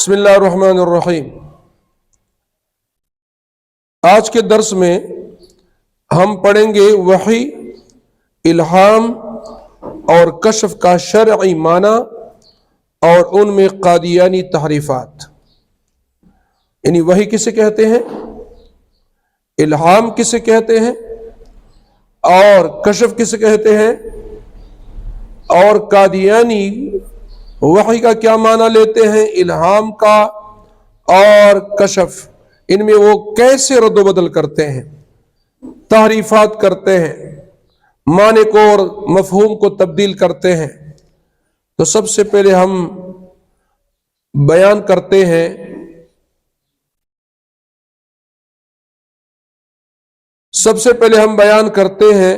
بسم اللہ الرحمن الرحیم۔ آج کے درس میں ہم پڑھیں گے وحی، الہام اور کشف کا شرعی معنی اور ان میں قادیانی تحریفات۔ یعنی وحی کسے کہتے ہیں، الہام کسے کہتے ہیں اور کشف کسے کہتے ہیں، اور قادیانی وحی کا کیا معنی لیتے ہیں، الہام کا اور کشف، ان میں وہ کیسے رد و بدل کرتے ہیں، تحریفات کرتے ہیں، معنی کو اور مفہوم کو تبدیل کرتے ہیں۔ تو سب سے پہلے ہم بیان کرتے ہیں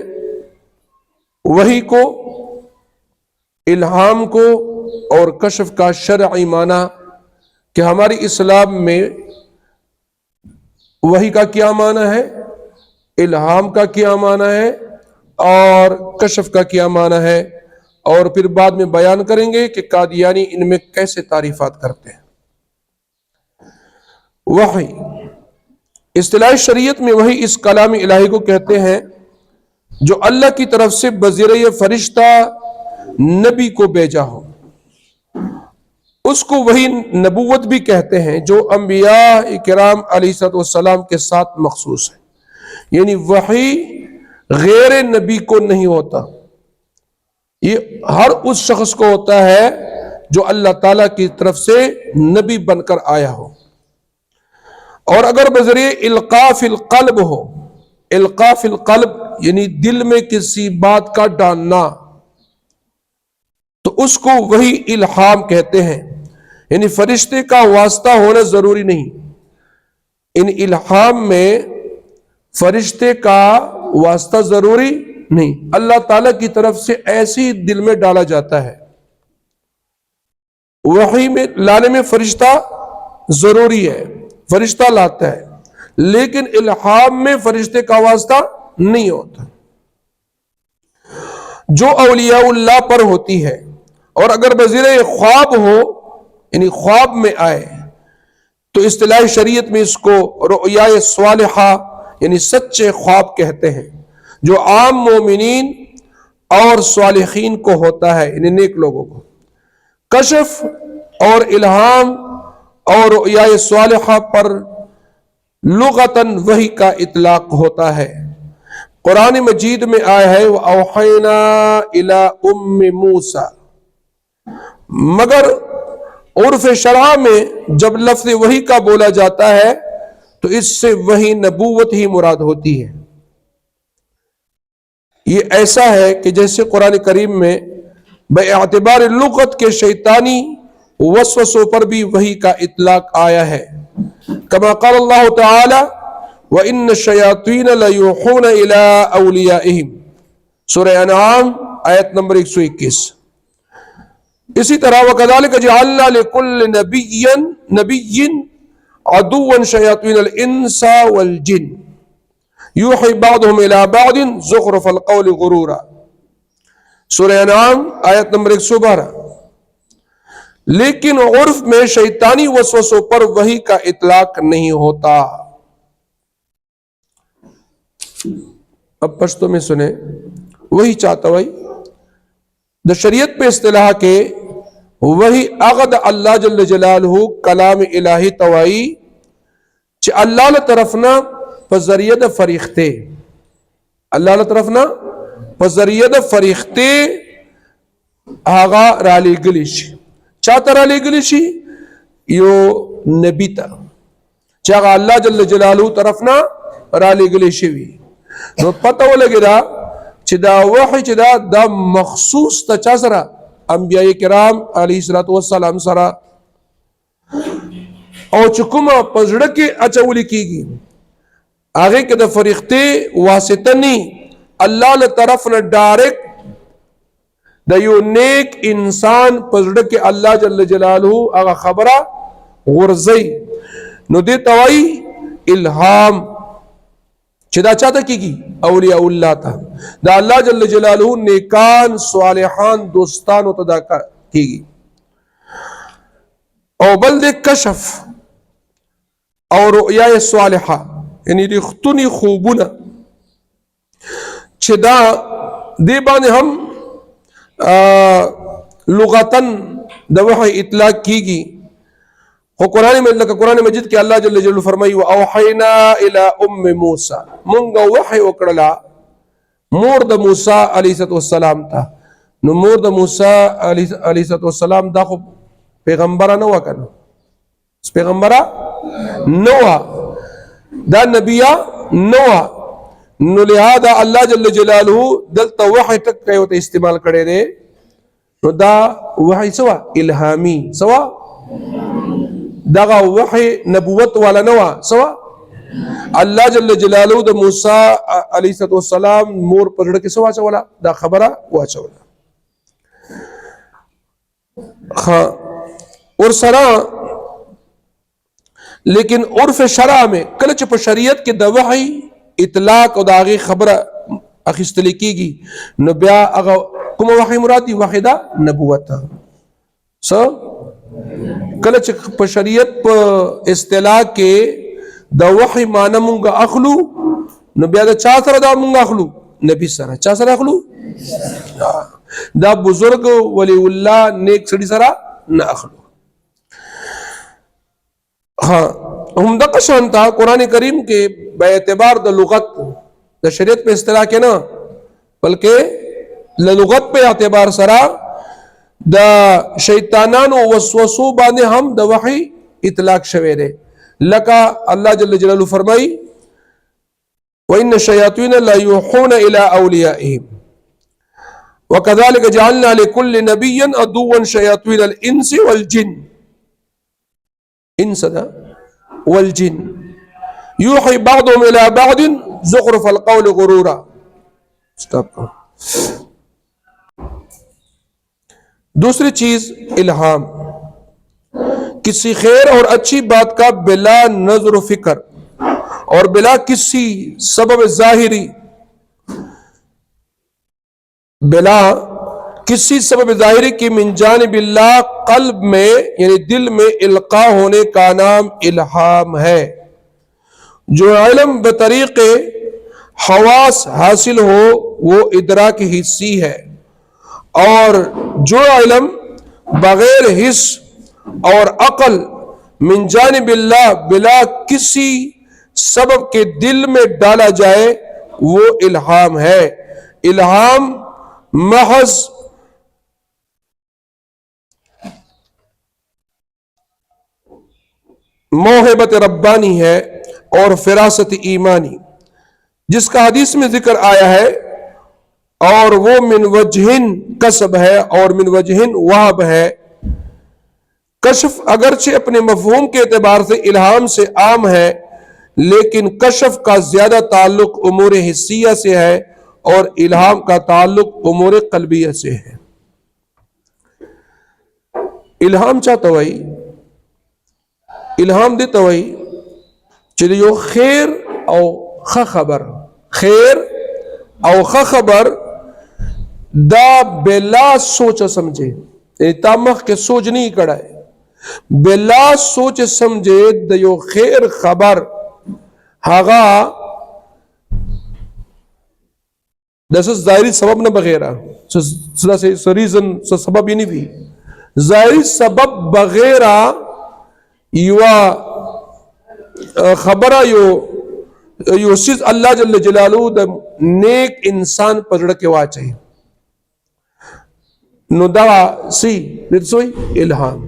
وحی کو، الہام کو اور کشف کا شرعی معنی کہ ہماری اسلام میں وحی کا کیا معنی ہے، الہام کا کیا معنی ہے اور کشف کا کیا معنی ہے، اور پھر بعد میں بیان کریں گے کہ قادیانی ان میں کیسے تعریفات کرتے ہیں۔ وحی اصطلاح شریعت میں وحی اس کلام الہی کو کہتے ہیں جو اللہ کی طرف سے بذریعہ فرشتہ نبی کو بھیجا ہو۔ اس کو وحی نبوت بھی کہتے ہیں جو انبیاء کرام علیہ السلام کے ساتھ مخصوص ہے۔ یعنی وحی غیر نبی کو نہیں ہوتا، یہ ہر اس شخص کو ہوتا ہے جو اللہ تعالیٰ کی طرف سے نبی بن کر آیا ہو۔ اور اگر بذریعہ القاء فی القلب ہو، القاء فی القلب یعنی دل میں کسی بات کا ڈالنا، تو اس کو وحی الہام کہتے ہیں۔ یعنی فرشتے کا واسطہ ہونا ضروری نہیں، ان الہام میں فرشتے کا واسطہ ضروری نہیں، اللہ تعالیٰ کی طرف سے ایسے ہی دل میں ڈالا جاتا ہے۔ وحی میں لانے میں فرشتہ ضروری ہے، فرشتہ لاتا ہے، لیکن الہام میں فرشتے کا واسطہ نہیں ہوتا۔ جو اولیاء اللہ پر ہوتی ہے، اور اگر بذریعہ خواب ہو یعنی خواب میں آئے تو اصطلاح شریعت میں اس کو رؤیا صالحہ یعنی سچے خواب کہتے ہیں، جو عام مومنین اور صالحین کو ہوتا ہے، یعنی نیک لوگوں کو۔ کشف اور الہام اور رؤیا صالحہ پر لغتاً وحی کا اطلاق ہوتا ہے۔ قرآن مجید میں آیا ہے وَأَوْحَيْنَا إِلَىٰ أُمِّ مُوسَىٰ، مگر عرف شرع میں جب لفظ وحی کا بولا جاتا ہے تو اس سے وحی نبوت ہی مراد ہوتی ہے۔ یہ ایسا ہے کہ جیسے قرآن کریم میں باعتبار لغت کے شیطانی وسوسوں پر بھی وحی کا اطلاق آیا ہے، کما قال اللہ تعالی وَإِنَّ الشَّيَاطِينَ لَيُوحُونَ إِلَىٰ أَوْلِيَائِهِمْ، سورہ انعام آیت نمبر 121۔ اسی طرح وَكَذَلِكَ جَعَلْنَا لِكُلِّ نَبِيٍّ عَدُوًّا شَيَاطِينَ الْإِنسِ وَالْجِنِّ يُوحِي بَعْضُهُمْ إِلَىٰ بَعْضٍ زُخْرُفَ الْقَوْلِ غُرُورًا، سورہ انعام آیت نمبر 112۔ لیکن عرف میں شیطانی وسوسوں پر وحی کا اطلاق نہیں ہوتا۔ اب پشتو میں سنیں، وہی چاہتا وہی دا شریعت پہ اصطلاح کے وہی اغد اللہ جل جلالہ کلام الہی توائی چھ اللہ طرفنا پذریعہ دا فریختے، اللہ طرفنا پذریعہ دا فریختے آغا رالی گلیش چاہتا رالی گلیشی یو نبی تا چاہا اللہ جل جلالہ طرفنا رالی گلیشی بھی نو پتہ ہو لگے دا چھ دا وحی چھ دا مخصوص تا چا سرا انبیاء کرام علیہ السلام سرا، او چکمہ پزڑکے اچھولی کی گی آگے کہ دا فریختے واسطہ نہیں، اللہ طرف نہ ڈائریکٹ دا یو نیک انسان پزڑکے اللہ جل جلالہ آگا خبرہ غرزی نو دے توائی الہام چدا چاہتا کی گی اولیاء اللہ تا دا اللہ جل جلالہ نیکان صالحان دوستان و تدا کی گی، او او بل د کشف او رؤیا صالحه یعنی رښتونی خوبونه چې دا دی باندې هم لغتن د وحی اطلاق کیږي خو قرآن مجید کې الله جل جلاله فرمایي واوحینا الی ام موسی مونږ وحی وکړلا مور د موسی علیه السلام ته نو مور د موسی علیه السلام دا خو پیغمبره نه وکنه پیغمبره نو دا نبیه نو نو لہذا الله جل جلاله دلته وحی ټک کوي ته استعمال کړي دي نو دا وحی سوا الهامی سوا دغه وحی نبوت والا نوا سوا الله جل جلاله د موسی علیه السلام مور پرړه کې سوا چولا دا خبره واچولا اور سره لیکن عرف شرع میں کله چې په شریعت کې د وحی اطلاق او د هغې خبره اخیستل کېږي نو بیا هغه کومه وحی مراد دي وحی دا نبوت څه کله چې په شریعت په اصطلاح کې د وحی معنی مونږ اخلو نو بیا د چا سره دا مونږ اخلو نبی سره چا سره اخلو دا بزرگ ولی الله نیک سړي سره نه اخلو هم دغه شانته قران کریم کې به اعتبار د لغت د شریعت په اصطلاح کې نه بلکې د لغت په اعتبار سره د شیطانانو وسوسو باندې هم د وحی اطلاق شوی دی لکه الله جل جلاله فرمایي وان الشیاطین لا یوحون الی اولیائهم وكذلك جعلنا لكل نبي عدوا شياطين الانس والجن انس والجن يوحي بعضهم الى بعض زخرف القول غرورا دوسری چیز الہام کسی خیر اور اچھی بات کا بلا نظر و فکر اور بلا کسی سبب ظاہری بلا کسی سبب ظاہری کی من جانب اللہ قلب میں یعنی دل میں القاء ہونے کا نام الہام ہے جو علم بطریق حواس حاصل ہو وہ ادراک حسی ہے اور جو علم بغیر حس اور عقل من جانب اللہ بلا کسی سبب کے دل میں ڈالا جائے وہ الہام ہے الہام محض موہبت ربانی ہے اور فراست ایمانی جس کا حدیث میں ذکر آیا ہے اور وہ من وجہن کسب ہے اور من وجہن وہب ہے کشف اگرچہ اپنے مفہوم کے اعتبار سے الہام سے عام ہے لیکن کشف کا زیادہ تعلق امور حسیہ سے ہے اور الہام کا تعلق امور قلبیہ سے ہے الہام چاہتا ہوئی الہام دیتا ہوئی چلیو خیر او خبر خیر او خبر دا بلا سوچ سمجھے تامخ کے سوچ نہیں کڑا ہے بلا سوچ سمجھے دیو خیر خبر ہاگا دس ظاہری سبب نہ بغیرہ ریزن سبب ہی نہیں بھی ظاہری سبب بغیرہ یوا خبرہ یو سیز اللہ جل جلالہ دا نیک انسان پزڑ کے واچے نو دا سی رتسوئی الہام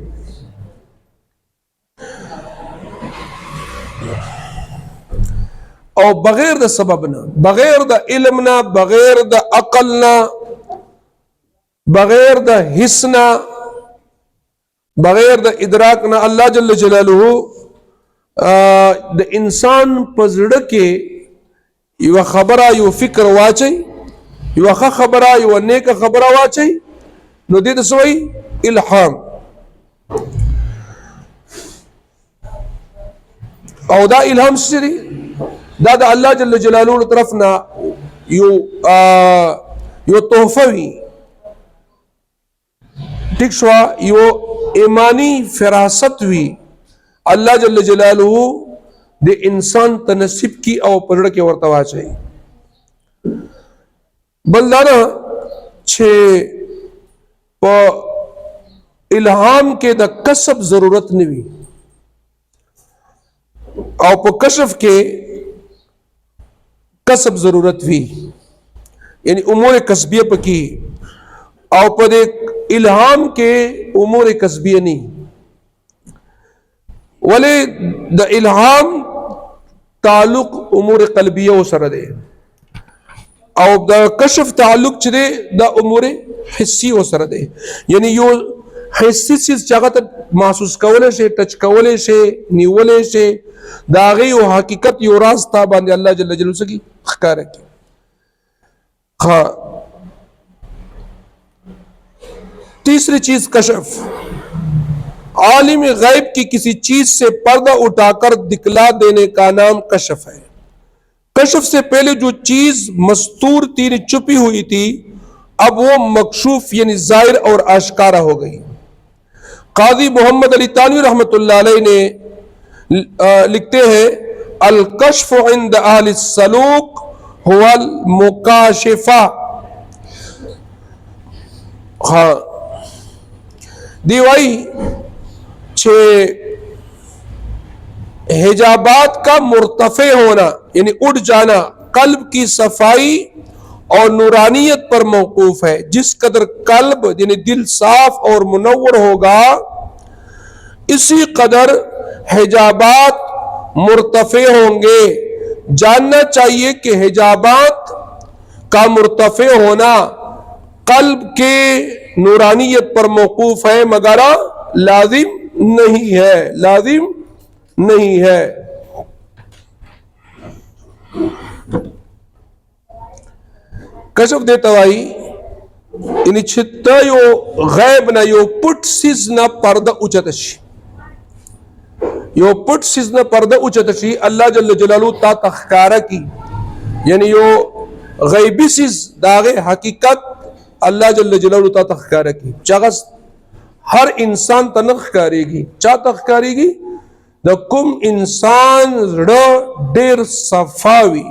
او بغیر دا سببنا بغیر دا علمنا بغیر دا عقلنا بغیر دا حسنا بغیر دا ادراکنا اللہ جل جلالہ دا انسان پزڑ کے یو خبرہ یو فکر واچی یو خبرہ یو نیک خبرہ واچی نو دید سوئی الہام او دا الہام سری دا اللہ جل جلالہ طرفنا یو تحفہ وی ٹھیک شوا یو ایمانی فراست بھی اللہ جل جلالہ دے انسان تنصیب کی او پڑھ کے ورتوا چاہیے بلدانا چھے پا الہام کے دا کسب ضرورت نوی او پا کشف کے کسب ضرورت بھی یعنی امور کسبیہ پا کی او پا دے الہام کے امور کسبیہ نہیں ولی دا الہام تعلق امور قلبیہ ہو سر دے او دا کشف تعلق چھ دے دا امور حسی ہو سر دے یعنی یو حسی چیز چاہتا محسوس کولے سے ٹچ کولے سے نیولے سے داغی و حقیقت یو راستہ باندے اللہ جل جلالہ سکی خکار کی تیسری چیز کشف عالم غیب کی کسی چیز سے پردہ اٹھا کر دکھلا دینے کا نام کشف ہے کشف سے پہلے جو چیز مستور تھی چھپی ہوئی تھی اب وہ مکشوف یعنی ظاہر اور آشکارا ہو گئی قاضی محمد علی تانوی رحمت اللہ علیہ نے لکھتے ہیں الکشف عند اہل السلوک هو المکاشفہ ہاں دیوائی حجابات کا مرتفع ہونا یعنی اٹھ جانا قلب کی صفائی اور نورانیت پر موقوف ہے جس قدر قلب یعنی دل صاف اور منور ہوگا اسی قدر حجابات مرتفع ہوں گے جاننا چاہیے کہ حجابات کا مرتفع ہونا قلب کے نورانیت پر موقوف ہے مگر لازم نہیں ہے لازم نہیں ہے کشف دیتا وائی یعنی چھتا یو غیب نہ یو پٹ سیز نہ پردہ اچتشی یو پٹ سیز نہ پردہ اچتشی اللہ جل جلالہ تا تخکارہ کی یعنی یو غیبی سیز داغے حقیقت اللہ جل جلالہ تا تخکارہ کی چاگس ہر انسان تا نخکاری گی چا تخکاری گی دا کم انسان رڑا دیر صفاوی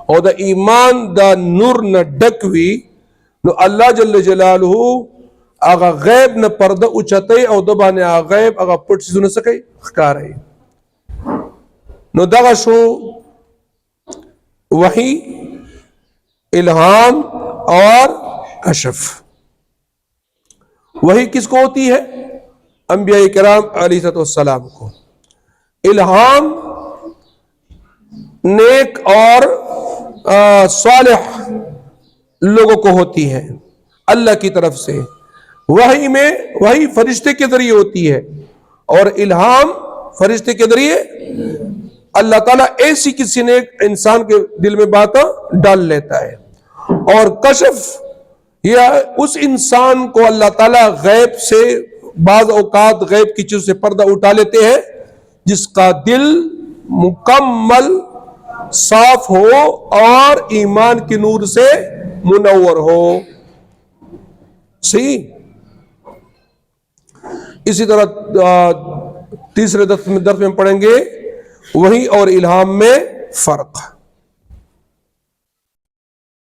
اور دا ایمان دا نور نہ ڈکوی نو اللہ جل جلالہ آگا غیب نہ پردہ اچھتے او دبانے آگا غیب آگا پٹ سیزو نہ سکے خکار ہے نو دا شو وحی الہام اور کشف وحی کس کو ہوتی ہے انبیاء کرام علیہ السلام کو الہام نیک اور صالح لوگوں کو ہوتی ہے اللہ کی طرف سے وحی میں وحی فرشتے کے ذریعے ہوتی ہے اور الہام فرشتے کے ذریعے اللہ تعالیٰ ایسی کسی نیک انسان کے دل میں بات ڈال لیتا ہے اور کشف یا اس انسان کو اللہ تعالیٰ غیب سے بعض اوقات غیب کی چیز سے پردہ اٹھا لیتے ہیں جس کا دل مکمل صاف ہو اور ایمان کی نور سے منور ہو صحیح اسی طرح تیسرے درس میں پڑھیں گے وحی اور الہام میں فرق